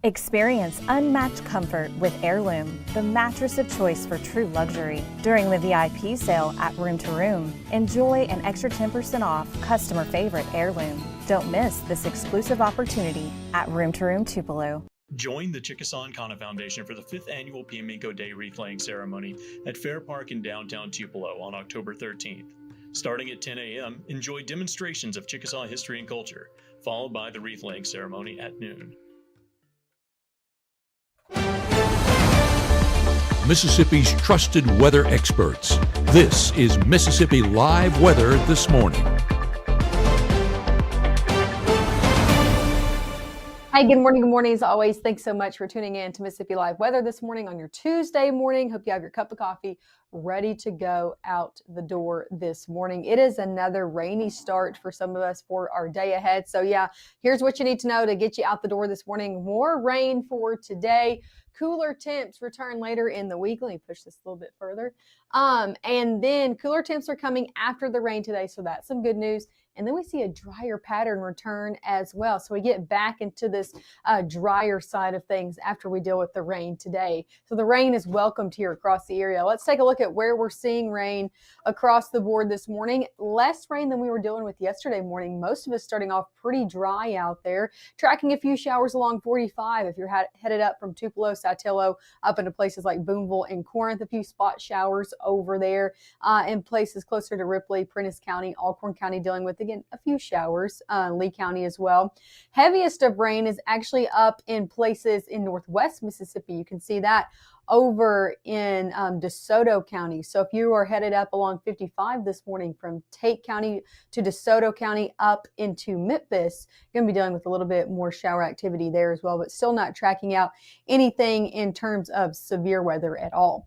Experience unmatched comfort with Heirloom, the mattress of choice for true luxury. During the VIP sale at Room to Room, enjoy an extra 10% off customer favorite Heirloom. Don't miss this exclusive opportunity at Room to Room Tupelo. Join the Chickasaw and Kana Foundation for the 5th annual Piamico Day wreath laying ceremony at Fair Park in downtown Tupelo on October 13th. Starting at 10 a.m., enjoy demonstrations of Chickasaw history and culture, followed by the wreath laying ceremony at noon. Mississippi's trusted weather experts. This is Mississippi Live Weather This Morning. Hey, good morning. Good morning. As always, thanks so much for tuning in to Mississippi Live Weather This Morning on your Tuesday morning. Hope you have your cup of coffee ready to go out the door this morning. It is another rainy start for some of us for our day ahead. So yeah, here's what you need to know to get you out the door this morning. More rain for today. Cooler temps return later in the week. Let me push this a little bit further. And then cooler temps are coming after the rain today. So that's some good news. And then we see a drier pattern return as well. So we get back into this drier side of things after we deal with the rain today. So the rain is welcomed here across the area. Let's take a look at where we're seeing rain across the board this morning. Less rain than we were dealing with yesterday morning. Most of us starting off pretty dry out there. Tracking a few showers along 45 if you're headed up from Tupelo, Saltillo, up into places like Boonville and Corinth. A few spot showers over there in places closer to Ripley, Prentiss County, Alcorn County dealing with, again, a few showers, Lee County as well. Heaviest of rain is actually up in places in northwest Mississippi. You can see that over in DeSoto County. So if you are headed up along 55 this morning from Tate County to DeSoto County up into Memphis, you're going to be dealing with a little bit more shower activity there as well, but still not tracking out anything in terms of severe weather at all.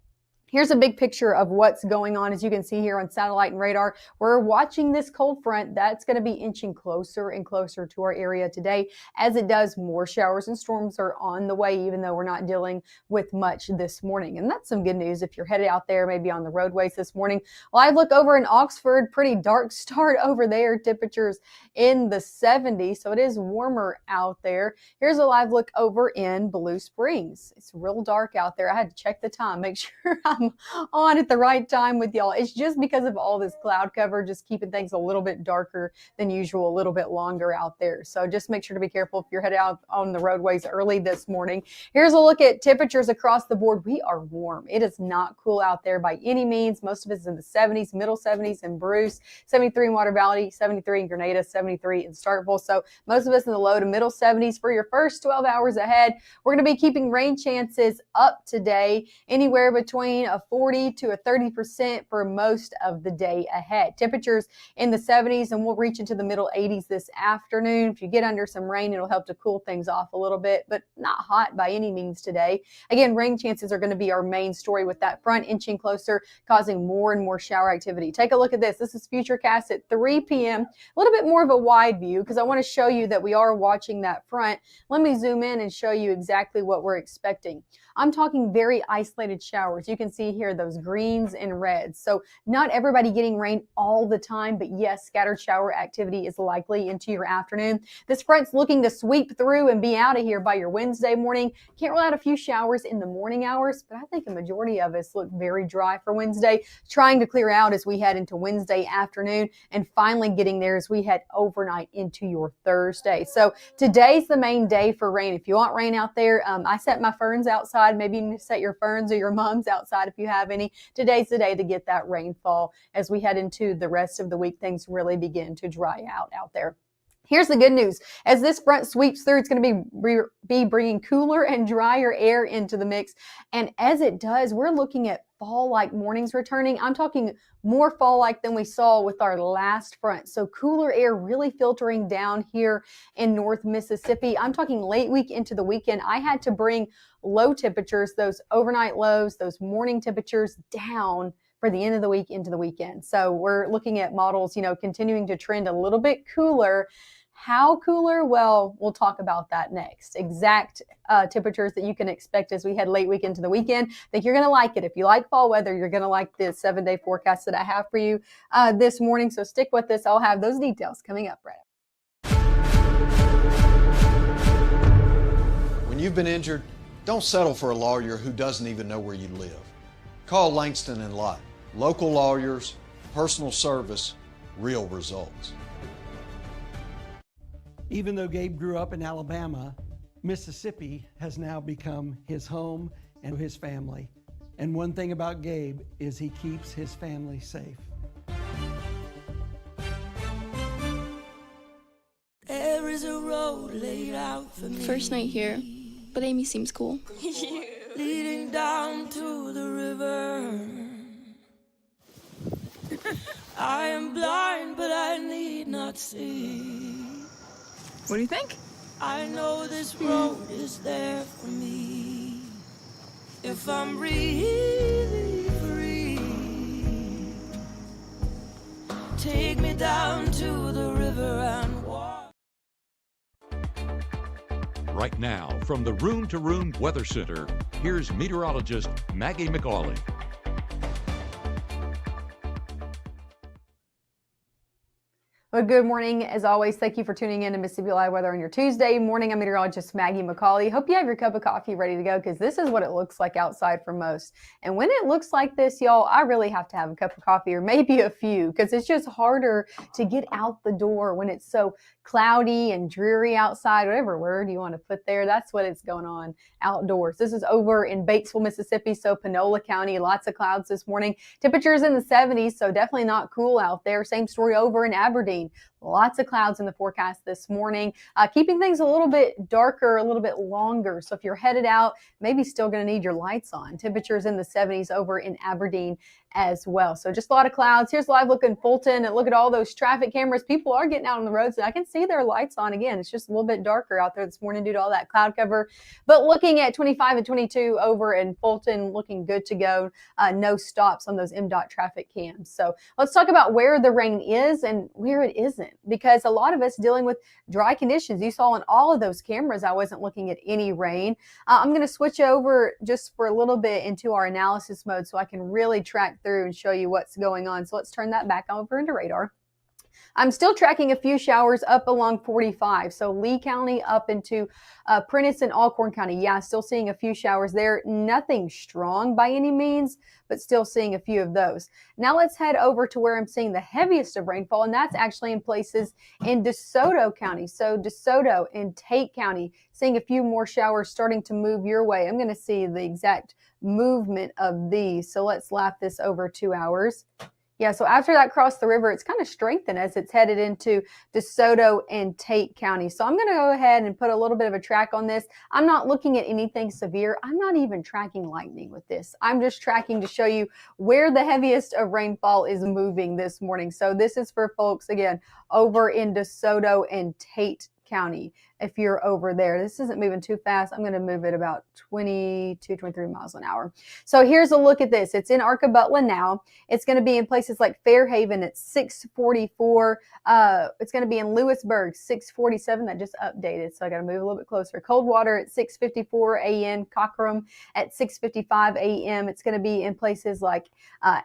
Here's a big picture of what's going on. As you can see here on satellite and radar, we're watching this cold front that's going to be inching closer and closer to our area today. As it does, more showers and storms are on the way, even though we're not dealing with much this morning. And that's some good news if you're headed out there, maybe on the roadways this morning. Live look over in Oxford, pretty dark start over there. Temperatures in the 70s, so it is warmer out there. Here's a live look over in Blue Springs. It's real dark out there. I had to check the time, make sure I'm on at the right time with y'all. It's just because of all this cloud cover, just keeping things a little bit darker than usual, a little bit longer out there. So just make sure to be careful if you're headed out on the roadways early this morning. Here's a look at temperatures across the board. We are warm. It is not cool out there by any means. Most of it is in the 70s, middle 70s in Bruce, 73 in Water Valley, 73 in Grenada, 73 in Starkville. So most of us in the low to middle 70s for your first 12 hours ahead. We're going to be keeping rain chances up today, anywhere between a 40 to a 30% for most of the day ahead. Temperatures in the 70s, and we'll reach into the middle 80s this afternoon. If you get under some rain, it'll help to cool things off a little bit, but not hot by any means today. Again, rain chances are going to be our main story with that front inching closer, causing more and more shower activity. Take a look at this. This is Futurecast at 3 p.m. A little bit more of a wide view because I want to show you that we are watching that front. Let me zoom in and show you exactly what we're expecting. I'm talking very isolated showers. You can see here those greens and reds. So not everybody getting rain all the time, but yes, scattered shower activity is likely into your afternoon. This front's looking to sweep through and be out of here by your Wednesday morning. Can't rule out a few showers in the morning hours, but I think a majority of us look very dry for Wednesday, trying to clear out as we head into Wednesday afternoon and finally getting there as we head overnight into your Thursday. So today's the main day for rain. If you want rain out there, I set my ferns outside. Maybe you set your ferns or your mums outside if you have any. Today's the day to get that rainfall as we head into the rest of the week. Things really begin to dry out there. Here's the good news. As this front sweeps through, it's going to be bringing cooler and drier air into the mix. And as it does, we're looking at fall-like mornings returning. I'm talking more fall-like than we saw with our last front. So cooler air really filtering down here in North Mississippi. I'm talking late week into the weekend. I had to bring low temperatures, those overnight lows, those morning temperatures down for the end of the week into the weekend. So we're looking at models, continuing to trend a little bit cooler. How cooler? Well, we'll talk about that next. Exact temperatures that you can expect as we head late week into the weekend. I think you're going to like it. If you like fall weather, you're going to like this 7-day forecast that I have for you this morning. So stick with this. I'll have those details coming up right up. When you've been injured, don't settle for a lawyer who doesn't even know where you live. Call Langston and Lott. Local lawyers, personal service, real results. Even though Gabe grew up in Alabama, Mississippi has now become his home and his family. And one thing about Gabe is he keeps his family safe. There is a road laid out for me. First night here, but Amy seems cool. Leading down to the river. I am blind, but I need not see. What do you think? I know this road is there for me. If I'm really free, take me down to the river and walk. Right now, from the Room to Room Weather Center, here's meteorologist Maggie McAuley. Well, good morning. As always, thank you for tuning in to Mississippi Live Weather on your Tuesday morning. I'm meteorologist Maggie McAuley. Hope you have your cup of coffee ready to go because this is what it looks like outside for most. And when it looks like this, y'all, I really have to have a cup of coffee or maybe a few because it's just harder to get out the door when it's so cloudy and dreary outside, whatever word you want to put there. That's what it's going on outdoors. This is over in Batesville, Mississippi, so Panola County. Lots of clouds this morning. Temperatures in the 70s, so definitely not cool out there. Same story over in Aberdeen. Lots of clouds in the forecast this morning, keeping things a little bit darker, a little bit longer. So if you're headed out, maybe still going to need your lights on. Temperatures in the 70s over in Aberdeen as well. So just a lot of clouds. Here's live look in Fulton, and look at all those traffic cameras. People are getting out on the roads, and I can see their lights on again. It's just a little bit darker out there this morning due to all that cloud cover. But looking at 25 and 22 over in Fulton, looking good to go. No stops on those MDOT traffic cams. So let's talk about where the rain is and where it isn't, because a lot of us dealing with dry conditions. You saw on all of those cameras, I wasn't looking at any rain. I'm going to switch over just for a little bit into our analysis mode so I can really track through and show you what's going on. So let's turn that back over into radar. I'm still tracking a few showers up along 45. So Lee County up into Prentiss and Alcorn County. Yeah, still seeing a few showers there. Nothing strong by any means, but still seeing a few of those. Now let's head over to where I'm seeing the heaviest of rainfall, and that's actually in places in DeSoto County. So DeSoto and Tate County, seeing a few more showers starting to move your way. I'm going to see the exact movement of these. So let's lap this over 2 hours. Yeah, so after that crossed the river, it's kind of strengthened as it's headed into DeSoto and Tate County. So I'm going to go ahead and put a little bit of a track on this. I'm not looking at anything severe. I'm not even tracking lightning with this. I'm just tracking to show you where the heaviest of rainfall is moving this morning. So this is for folks, again, over in DeSoto and Tate County. If you're over there, this isn't moving too fast. I'm going to move it about 22, 23 miles an hour. So here's a look at this. It's in Arkabutla now. It's going to be in places like Fairhaven at 644. It's going to be in Lewisburg, 647. That just updated, so I got to move a little bit closer. Coldwater at 654 a.m. Cockrem at 655 a.m. It's going to be in places like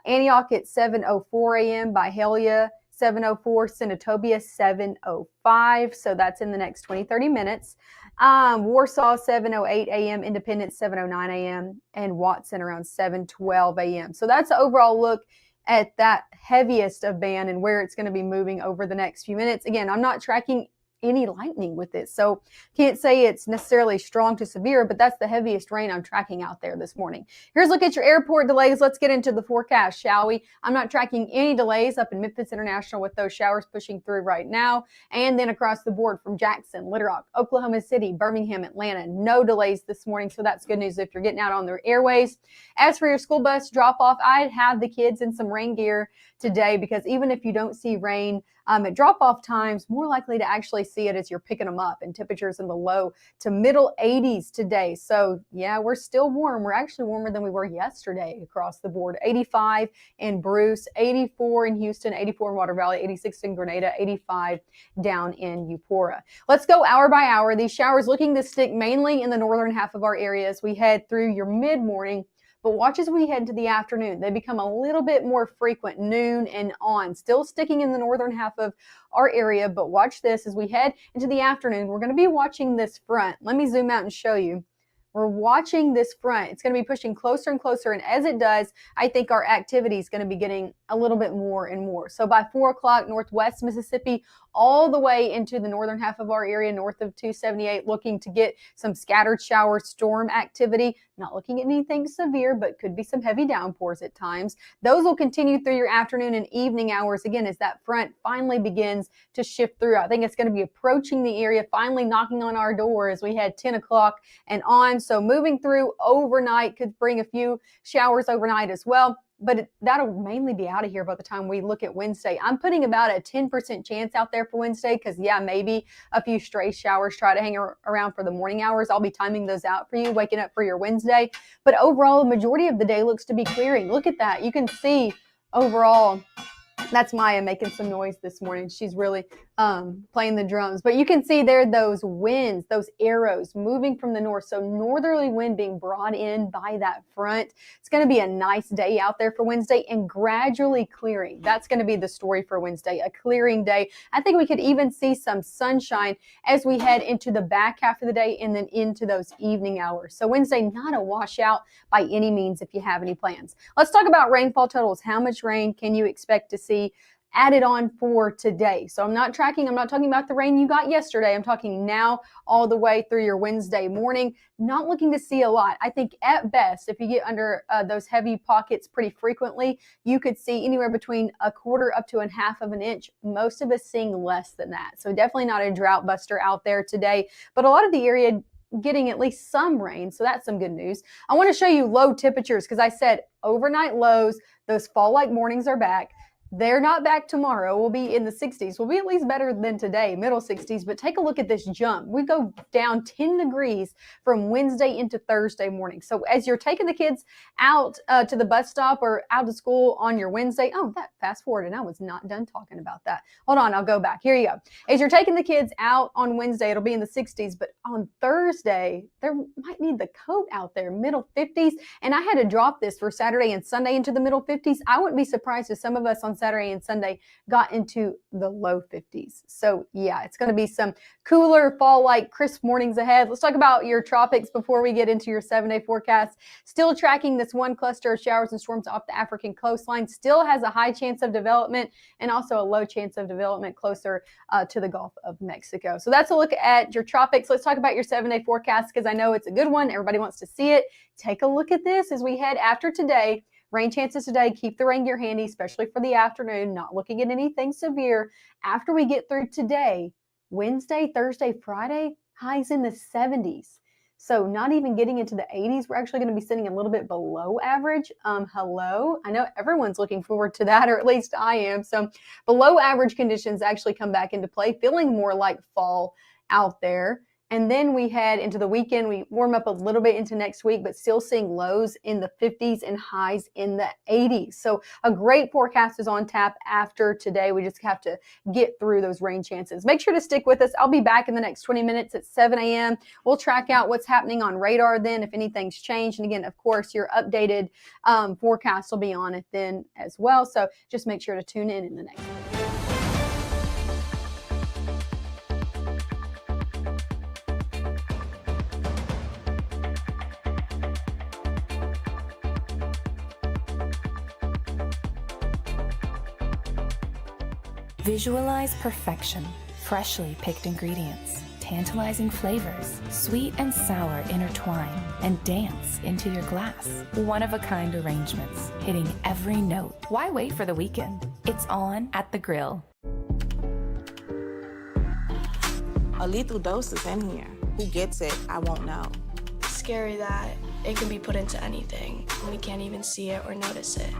Antioch at 704 a.m. Byhalia, 704, Senatobia 705. So that's in the next 20-30 minutes. Warsaw 708 a.m., Independence 709 a.m., and Watson around 712 a.m. So that's the overall look at that heaviest of band and where it's going to be moving over the next few minutes. Again, I'm not tracking any lightning with it, so can't say it's necessarily strong to severe, but that's the heaviest rain I'm tracking out there this morning. Here's a look at your airport delays. Let's get into the forecast, shall we? I'm not tracking any delays up in Memphis International with those showers pushing through right now, and then across the board from Jackson, Little Rock, Oklahoma City, Birmingham, Atlanta, no delays this morning, so that's good news if you're getting out on the airways. As for your school bus drop off, I'd have the kids in some rain gear today, because even if you don't see rain at drop-off times, more likely to actually see it as you're picking them up, and temperatures in the low to middle 80s today. So yeah, we're still warm. We're actually warmer than we were yesterday across the board. 85 in Bruce, 84 in Houston, 84 in Water Valley, 86 in Grenada, 85 down in Eupora. Let's go hour by hour. These showers looking to stick mainly in the northern half of our area as we head through your mid-morning. But watch as we head into the afternoon. They become a little bit more frequent, noon and on. Still sticking in the northern half of our area, but watch this as we head into the afternoon. We're going to be watching this front. Let me zoom out and show you. we're watching this front. It's going to be pushing closer and closer. And as it does, I think our activity is going to be getting a little bit more and more. So by 4 o'clock, northwest Mississippi, all the way into the northern half of our area, north of 278, looking to get some scattered shower storm activity. Not looking at anything severe, but could be some heavy downpours at times. Those will continue through your afternoon and evening hours, again, as that front finally begins to shift through. I think it's going to be approaching the area, finally knocking on our door as we had 10 o'clock and on. So moving through overnight could bring a few showers overnight as well. But that'll mainly be out of here by the time we look at Wednesday. I'm putting about a 10% chance out there for Wednesday because, yeah, maybe a few stray showers try to hang around for the morning hours. I'll be timing those out for you, waking up for your Wednesday. But overall, the majority of the day looks to be clearing. Look at that. You can see overall, that's Maya making some noise this morning. She's really playing the drums. But you can see there those winds, those arrows moving from the north. So northerly wind being brought in by that front. It's going to be a nice day out there for Wednesday and gradually clearing. That's going to be the story for Wednesday, a clearing day. I think we could even see some sunshine as we head into the back half of the day and then into those evening hours. So Wednesday, not a washout by any means if you have any plans. Let's talk about rainfall totals. How much rain can you expect to see added on for today? So I'm not talking about the rain you got yesterday. I'm talking now all the way through your Wednesday morning. Not looking to see a lot. I think at best, if you get under those heavy pockets pretty frequently, you could see anywhere between a quarter up to a half of an inch. Most of us seeing less than that. So definitely not a drought buster out there today, but a lot of the area getting at least some rain. So that's some good news. I want to show you low temperatures because I said overnight lows, those fall-like mornings are back. They're not back tomorrow. We'll be in the 60s. We'll be at least better than today, middle 60s. But take a look at this jump. We go down 10 degrees from Wednesday into Thursday morning. So as you're taking the kids out to the bus stop or out to school on your Wednesday, that fast forward, and I was not done talking about that. Hold on, I'll go back. Here you go. As you're taking the kids out on Wednesday, it'll be in the 60s. But on Thursday, there might need the coat out there, middle 50s. And I had to drop this for Saturday and Sunday into the middle 50s. I wouldn't be surprised if some of us on Saturday and Sunday got into the low 50s. So yeah, it's going to be some cooler fall-like crisp mornings ahead. Let's talk about your tropics before we get into your 7-day forecast. Still tracking this one cluster of showers and storms off the African coastline. Still has a high chance of development and also a low chance of development closer to the Gulf of Mexico. So that's a look at your tropics. Let's talk about your 7-day forecast because I know it's a good one. Everybody wants to see it. Take a look at this as we head after today. Rain chances today, keep the rain gear handy, especially for the afternoon, not looking at anything severe. After we get through today, Wednesday, Thursday, Friday, highs in the 70s. So not even getting into the 80s. We're actually going to be sitting a little bit below average. Hello. I know everyone's looking forward to that, or at least I am. So below average conditions actually come back into play, feeling more like fall out there. And then we head into the weekend. We warm up a little bit into next week, but still seeing lows in the 50s and highs in the 80s. So a great forecast is on tap after today. We just have to get through those rain chances. Make sure to stick with us. I'll be back in the next 20 minutes at 7 a.m. We'll track out what's happening on radar then, if anything's changed. And again, of course, your updated forecast will be on it then as well. So just make sure to tune in the next one. Visualize perfection, freshly picked ingredients, tantalizing flavors, sweet and sour intertwine, and dance into your glass. One-of-a-kind arrangements, hitting every note. Why wait for the weekend? It's on at the grill. A lethal dose is in here. Who gets it, I won't know. It's scary that it can be put into anything, and we can't even see it or notice it.